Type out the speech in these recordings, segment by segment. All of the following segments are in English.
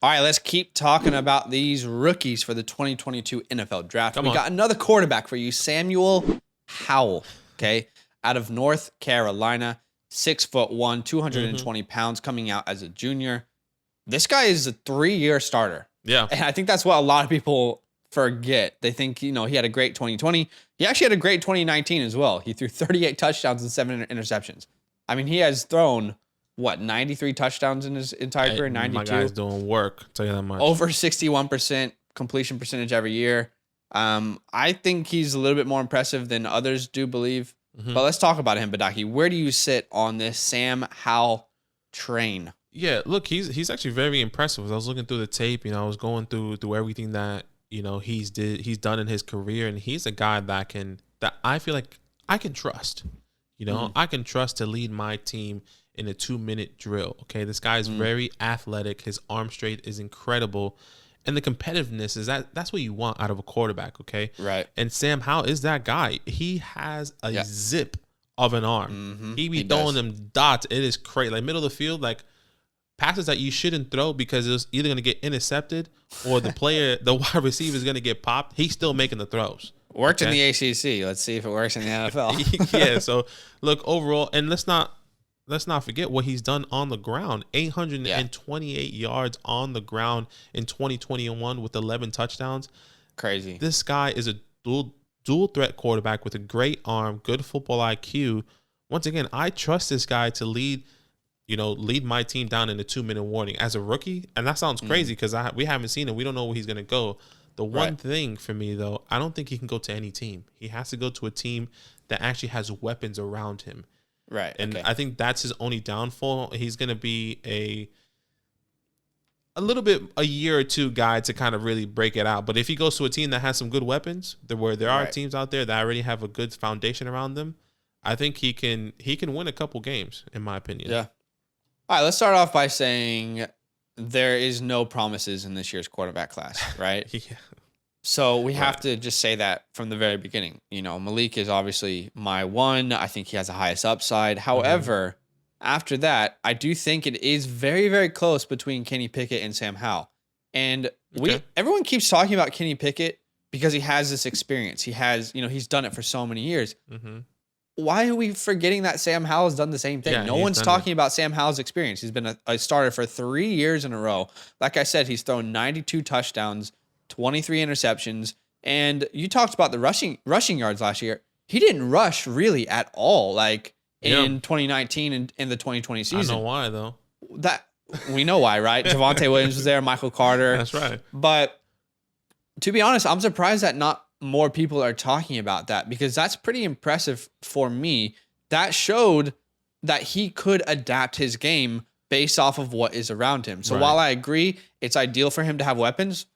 All right, let's keep talking about these rookies for the 2022 NFL Draft. Come we on. got another quarterback for you, Samuel Howell, okay, out of North Carolina, 6'1", 220 pounds, coming out as a junior. This guy is a 3-year starter. Yeah. And I think that's what a lot of people forget. They think, he had a great 2020. He actually had a great 2019 as well. He threw 38 touchdowns and 7 interceptions. I mean, he has thrown, 93 touchdowns in his entire career? 92? My guy's doing work, I'll tell you that much. Over 61% completion percentage every year. I think he's a little bit more impressive than others do believe. But let's talk about him, Badaki. Where do you sit on this Sam Howell train? Yeah, look, he's actually very impressive. As I was looking through the tape, I was going through everything that he's done in his career, and he's a guy that I feel like I can trust. I can trust to lead my team in a 2-minute drill. Okay, this guy is very athletic. His arm strength is incredible, and the competitiveness is that's what you want out of a quarterback. Okay, right. And Sam Howell is that guy. He has a zip of an arm. He be throwing them dots. It is crazy, like middle of the field, like passes that you shouldn't throw because it's either going to get intercepted or the wide receiver is going to get popped. He's still making the throws. Worked in the ACC. Let's see if it works in the NFL. Yeah. So look, overall, and let's not forget what he's done on the ground. 828 yards on the ground in 2021 with 11 touchdowns. Crazy. This guy is a dual threat quarterback with a great arm, good football IQ. Once again, I trust this guy to lead my team down in a 2-minute warning as a rookie. And that sounds crazy because we haven't seen him. We don't know where he's going to go. The one thing for me, though, I don't think he can go to any team. He has to go to a team that actually has weapons around him. Right. And I think that's his only downfall. He's going to be a year or two guy to kind of really break it out. But if he goes to a team that has some good weapons, where there are teams out there that already have a good foundation around them, I think he can win a couple games, in my opinion. Yeah. All right, let's start off by saying there is no promises in this year's quarterback class, right? Yeah. So we have to just say that from the very beginning. Malik is obviously my one. I think he has the highest upside. However, after that, I do think it is very, very close between Kenny Pickett and Sam Howell. And everyone keeps talking about Kenny Pickett because he has this experience. He has, he's done it for so many years. Why are we forgetting that Sam Howell's done the same thing? Yeah, no one's talking about Sam Howell's experience. He's been a starter for 3 years in a row. Like I said, he's thrown 92 touchdowns, 23 interceptions. And you talked about the rushing yards last year. He didn't rush really at all, like in 2019 and in the 2020 season. I know why, though. That we know why, right? Javonte Williams was there, Michael Carter. That's right. But to be honest, I'm surprised that not more people are talking about that because that's pretty impressive for me. That showed that he could adapt his game based off of what is around him. So while I agree it's ideal for him to have weapons,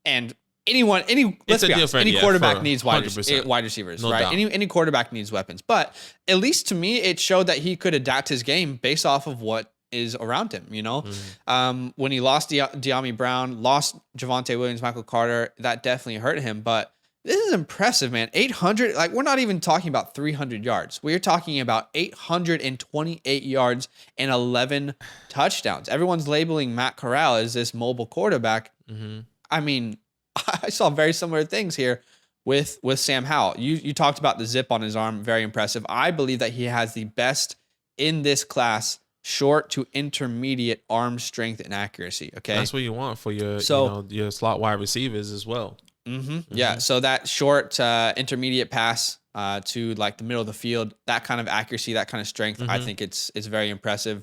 and any quarterback needs wide receivers, No right? doubt. Any quarterback needs weapons. But at least to me, it showed that he could adapt his game based off of what is around him, When he lost De'Ami Brown, lost Javonte Williams, Michael Carter, that definitely hurt him. But this is impressive, man. 800, like we're not even talking about 300 yards. We're talking about 828 yards and 11 touchdowns. Everyone's labeling Matt Corral as this mobile quarterback. I mean, I saw very similar things here with Sam Howell. You talked about the zip on his arm, very impressive. I believe that he has the best in this class, short to intermediate arm strength and accuracy. Okay, that's what you want for your your slot wide receivers as well. Yeah, so that short intermediate pass to like the middle of the field, that kind of accuracy, that kind of strength, I think it's very impressive.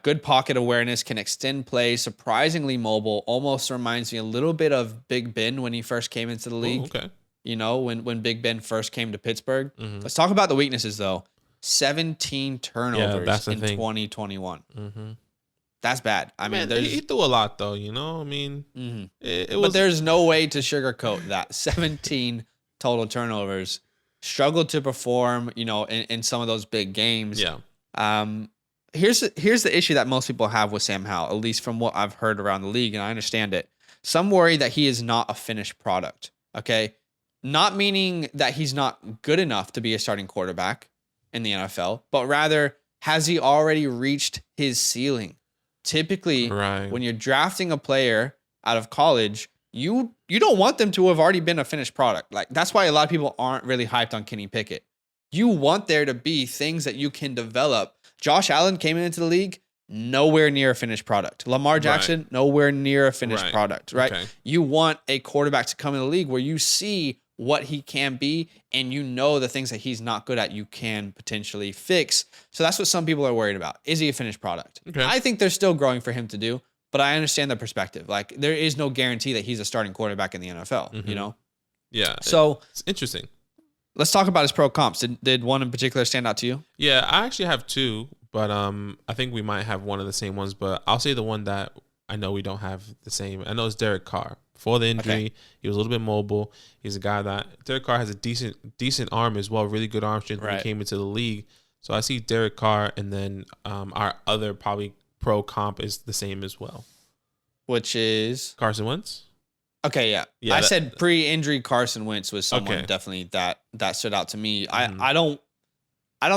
Good pocket awareness, can extend plays, surprisingly mobile. Almost reminds me a little bit of Big Ben when he first came into the league. Okay. When Big Ben first came to Pittsburgh. Let's talk about the weaknesses though. 17 turnovers in 2021. That's bad. I mean, he threw a lot though, I mean, but there's no way to sugarcoat that. 17 total turnovers. Struggled to perform, in some of those big games. Yeah. Here's the issue that most people have with Sam Howell, at least from what I've heard around the league, and I understand it. Some worry that he is not a finished product. Okay, not meaning that he's not good enough to be a starting quarterback in the NFL, but rather has he already reached his ceiling typically Right. when you're drafting a player out of college, you don't want them to have already been a finished product. Like that's why a lot of people aren't really hyped on Kenny Pickett. You want there to be things that you can develop. Josh Allen came into the league nowhere near a finished product. Lamar Jackson, nowhere near a finished product, right? Okay. You want a quarterback to come in the league where you see what he can be and you know the things that he's not good at you can potentially fix. So that's what some people are worried about. Is he a finished product? Okay. I think there's still growing for him to do, but I understand the perspective. Like there is no guarantee that he's a starting quarterback in the NFL, you know? Yeah. So it's interesting. Let's talk about his pro comps. Did one in particular stand out to you? Yeah, I actually have two, but I think we might have one of the same ones, but I'll say the one that I know we don't have the same. I know it's Derek Carr. Before the injury, he was a little bit mobile. He's a guy that Derek Carr has a decent arm as well, really good arm strength when he came into the league. So I see Derek Carr, and then our other probably pro comp is the same as well. Which is Carson Wentz. Okay, yeah. I said pre-injury Carson Wentz was someone definitely that stood out to me. I don't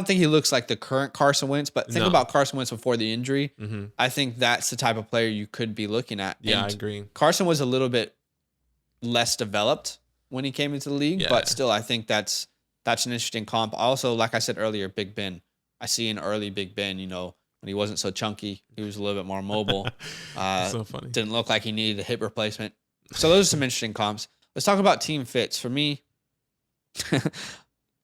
think he looks like the current Carson Wentz, but think about Carson Wentz before the injury. I think that's the type of player you could be looking at. Yeah, and I agree. Carson was a little bit less developed when he came into the league, but still I think that's an interesting comp. Also, like I said earlier, Big Ben. I see an early Big Ben, you know, when he wasn't so chunky, he was a little bit more mobile. So funny. Didn't look like he needed a hip replacement. So those are some interesting comps. Let's talk about team fits. For me,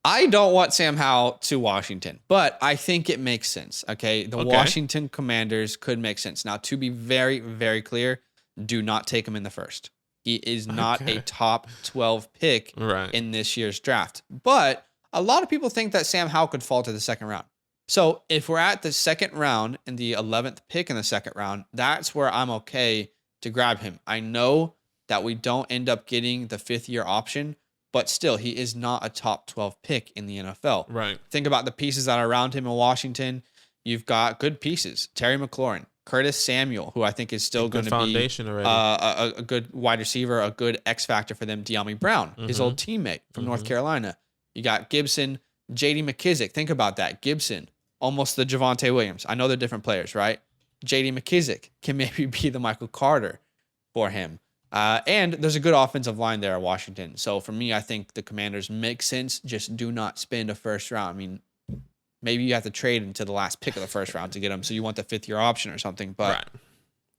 I don't want Sam Howell to Washington, but I think it makes sense. Okay. The Washington Commanders could make sense. Now, to be very, very clear, do not take him in the first. He is not a top 12 pick in this year's draft. But a lot of people think that Sam Howell could fall to the second round. So if we're at the second round and the 11th pick in the second round, that's where I'm okay to grab him. I know that we don't end up getting the 5th-year option, but still, he is not a top 12 pick in the NFL. Right. Think about the pieces that are around him in Washington. You've got good pieces. Terry McLaurin, Curtis Samuel, who I think is still going to be a good wide receiver, a good X factor for them. De'Ami Brown, his old teammate from North Carolina. You got Gibson, J.D. McKissick. Think about that. Gibson, almost the Javonte Williams. I know they're different players, right? J.D. McKissick can maybe be the Michael Carter for him. And there's a good offensive line there at Washington. So for me, I think the Commanders make sense. Just do not spend a first round. I mean, maybe you have to trade into the last pick of the first round to get him. So you want the 5th-year option or something, but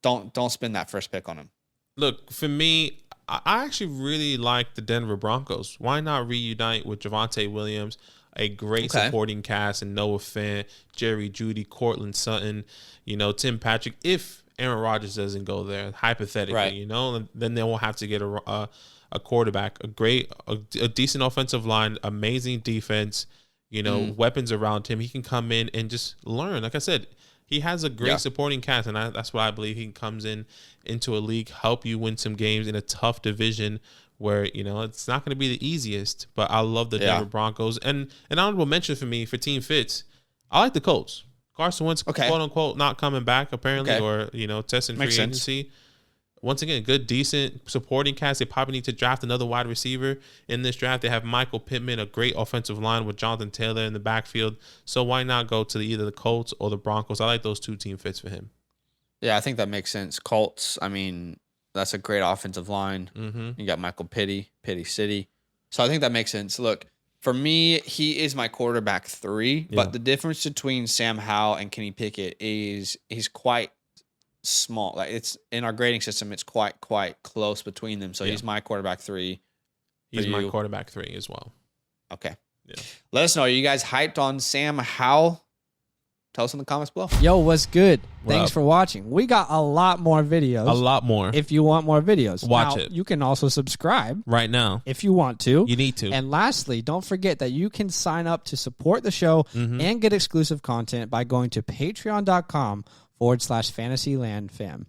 don't spend that first pick on him. Look, for me, I actually really like the Denver Broncos. Why not reunite with Javonte Williams, a great supporting cast, and Noah Fant, Jerry Jeudy, Cortland Sutton, Tim Patrick. If Aaron Rodgers doesn't go there, hypothetically, then they won't have to get a quarterback, a decent offensive line, amazing defense, weapons around him. He can come in and just learn. Like I said, he has a great supporting cast, and that's why I believe he comes into a league, help you win some games in a tough division where, it's not going to be the easiest. But I love the Denver Broncos. And an honorable mention for me for team fits, I like the Colts. Carson Wentz, quote unquote, not coming back apparently, or testing free agency. Once again, good, decent supporting cast. They probably need to draft another wide receiver in this draft. They have Michael Pittman, a great offensive line with Jonathan Taylor in the backfield. So why not go to either the Colts or the Broncos? I like those two team fits for him. Yeah, I think that makes sense. Colts, I mean, that's a great offensive line. You got Michael Pittman, Pitty City. So I think that makes sense. Look, for me, he is my quarterback 3, but the difference between Sam Howell and Kenny Pickett is he's quite small. Like it's in our grading system, it's quite close between them. So he's my quarterback 3. He's my quarterback 3 as well. Okay. Yeah. Let us know. Are you guys hyped on Sam Howell? Tell us in the comments below. Yo, what's good? Thanks for watching. We got a lot more videos. A lot more. If you want more videos. Watch it. You can also subscribe. Right now. If you want to. You need to. And lastly, don't forget that you can sign up to support the show and get exclusive content by going to patreon.com/fantasylandfam.